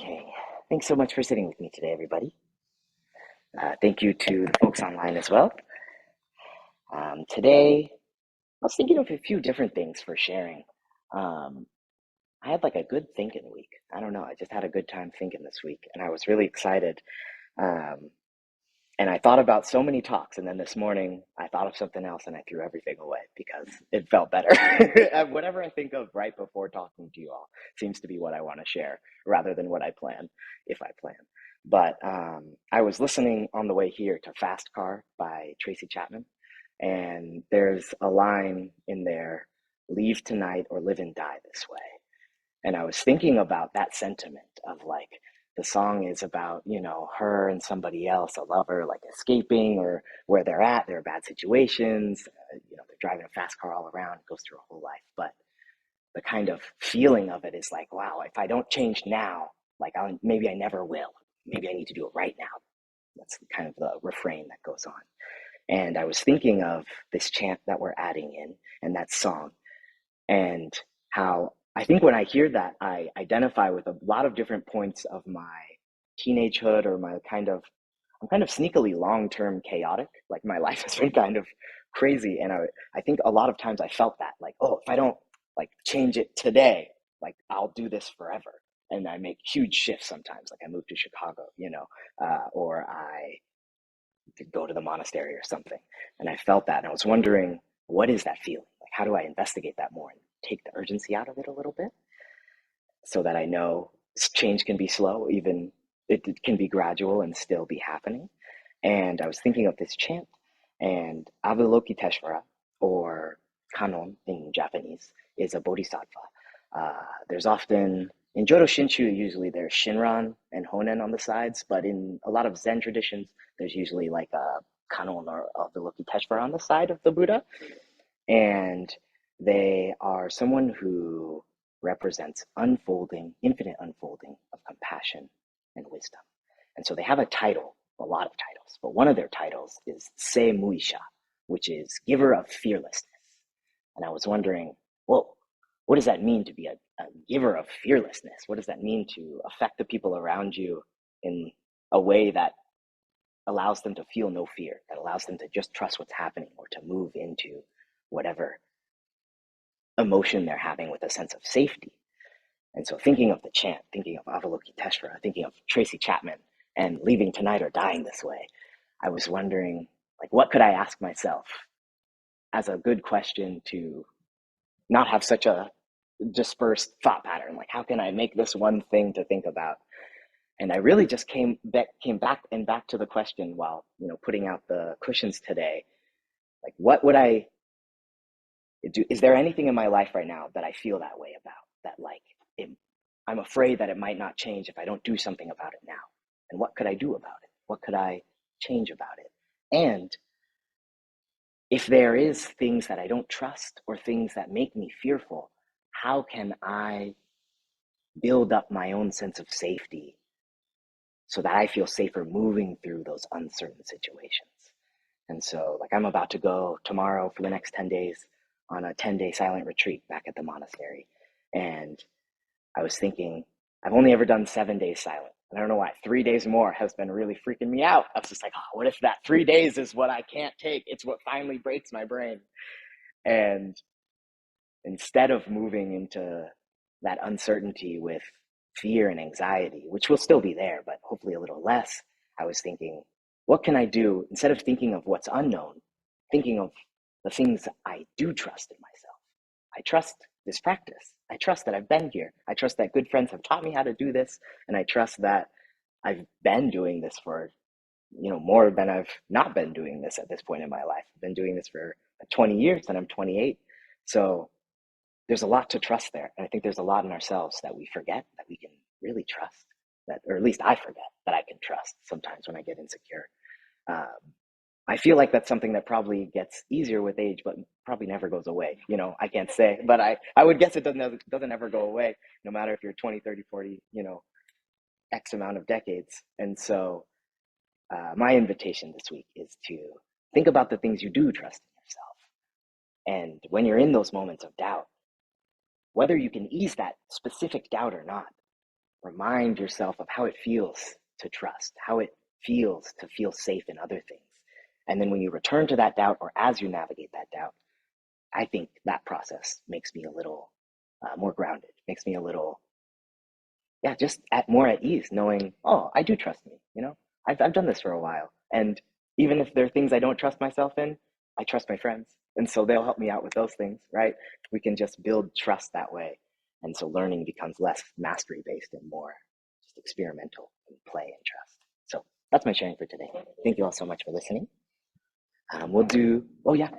Okay, thanks so much for sitting with me today, everybody. Thank you to the folks online as well. Today, I was thinking of a few different things for sharing. Um, I had like a good thinking week. I don't know, I just had a good time thinking this week, and I was really excited. Um, and I thought about so many talks, and then this morning I thought of something else and I threw everything away because it felt better. Whatever I think of right before talking to you all seems to be what I want to share rather than what I plan, if I plan. But I was listening on the way here to Fast Car by Tracy Chapman, and there's a line in there, leave tonight or live and die this way. And I was thinking about that sentiment of like, the song is about, her and somebody else, a lover, like escaping or where they're at, there are bad situations, they're driving a fast car all around, it goes through a whole life. But the kind of feeling of it is like, wow, if I don't change now, like maybe I never will. Maybe I need to do it right now. That's kind of the refrain that goes on. And I was thinking of this chant that we're adding in and that song, and how I think when I hear that, I identify with a lot of different points of my teenagehood or I'm kind of sneakily long-term chaotic. Like my life has been kind of crazy. And I think a lot of times I felt that like, oh, if I don't like change it today, like I'll do this forever. And I make huge shifts sometimes. Like I moved to Chicago, or I could go to the monastery or something. And I felt that. And I was wondering, what is that feeling? Like, how do I investigate that more and take the urgency out of it a little bit so that I know change can be slow, even it can be gradual and still be happening. And I was thinking of this chant, and Avalokitesvara, or Kannon in Japanese, is a bodhisattva. There's often, in Jodo Shinshu, usually there's Shinran and Honen on the sides, but in a lot of Zen traditions, there's usually like a Kannon or Avalokitesvara on the side of the Buddha. And they are someone who represents infinite unfolding of compassion and wisdom. And so they have a title, a lot of titles, but one of their titles is Se Muisha, which is giver of fearlessness. And I was wondering, well, what does that mean to be a giver of fearlessness? What does that mean to affect the people around you in a way that allows them to feel no fear, that allows them to just trust what's happening or to move into whatever emotion they're having with a sense of safety? And so thinking of the chant, thinking of Avalokitesvara, thinking of Tracy Chapman and leaving tonight or dying this way, I was wondering, like, what could I ask myself as a good question to not have such a dispersed thought pattern? Like, how can I make this one thing to think about? And I really just came back to the question while, putting out the cushions today. Like, what would I do? Is there anything in my life right now that I feel that way about, that like I'm afraid that it might not change if I don't do something about it now? And what could I do about it? What could I change about it? And if there is things that I don't trust or things that make me fearful, how can I build up my own sense of safety so that I feel safer moving through those uncertain situations? And so, like, I'm about to go tomorrow for the next 10 days on a 10-day silent retreat back at the monastery. And I was thinking, I've only ever done 7 days silent. And I don't know why, 3 days more has been really freaking me out. I was just like, oh, what if that 3 days is what I can't take? It's what finally breaks my brain. And instead of moving into that uncertainty with fear and anxiety, which will still be there, but hopefully a little less, I was thinking, what can I do instead of thinking of what's unknown, thinking of the things I do trust in myself? I trust this practice. I trust that I've been here. I trust that good friends have taught me how to do this. And I trust that I've been doing this for, more than I've not been doing this at this point in my life. I've been doing this for 20 years and I'm 28. So there's a lot to trust there. And I think there's a lot in ourselves that we forget that we can really trust, that, or at least I forget that I can trust sometimes when I get insecure. Um, I feel like that's something that probably gets easier with age, but probably never goes away. I can't say, but I would guess it doesn't ever go away, no matter if you're 20, 30, 40, X amount of decades. And so my invitation this week is to think about the things you do trust in yourself. And when you're in those moments of doubt, whether you can ease that specific doubt or not, remind yourself of how it feels to trust, how it feels to feel safe in other things. And then when you return to that doubt, or as you navigate that doubt, I think that process makes me a little more grounded, makes me a little, yeah, just more at ease, knowing, oh, I do trust me. I've done this for a while. And even if there are things I don't trust myself in, I trust my friends. And so they'll help me out with those things, right? We can just build trust that way. And so learning becomes less mastery based and more just experimental and play and trust. So that's my sharing for today. Thank you all so much for listening. We'll do, oh yeah.